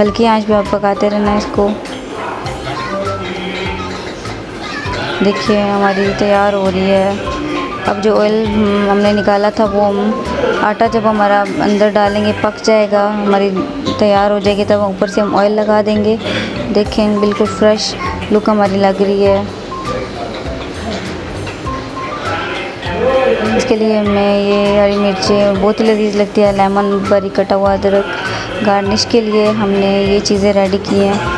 हल्की आंच पे आप पकाते रहना इसको। देखिए हमारी तैयार हो रही है। अब जो ऑयल हमने निकाला था वो हम आटा जब हमारा अंदर डालेंगे पक जाएगा, हमारी तैयार हो जाएगी, तब ऊपर से हम ऑयल लगा देंगे। देखें बिल्कुल फ्रेश लुक हमारी लग रही है। इसके लिए मैं ये हरी मिर्चें बहुत ही लजीज लगती है, लेमन बारीक कटा हुआ अदरक, गार्निश के लिए हमने ये चीज़ें रेडी की हैं।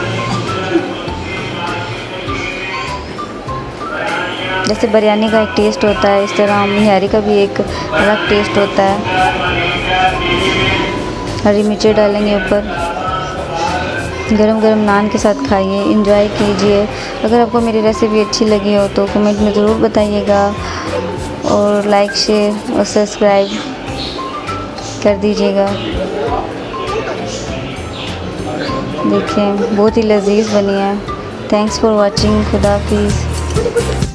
जैसे बिरयानी का एक टेस्ट होता है, इस तरह निहारी का भी एक अलग टेस्ट होता है। हरी मिर्चें डालेंगे ऊपर। गरम गरम नान के साथ खाइए, एंजॉय कीजिए। अगर आपको मेरी रेसिपी अच्छी लगी हो तो कमेंट में ज़रूर बताइएगा और लाइक शेयर और सब्सक्राइब कर दीजिएगा। देखें बहुत ही लजीज बनी है। Thanks for watching. खुदा हाफिज़।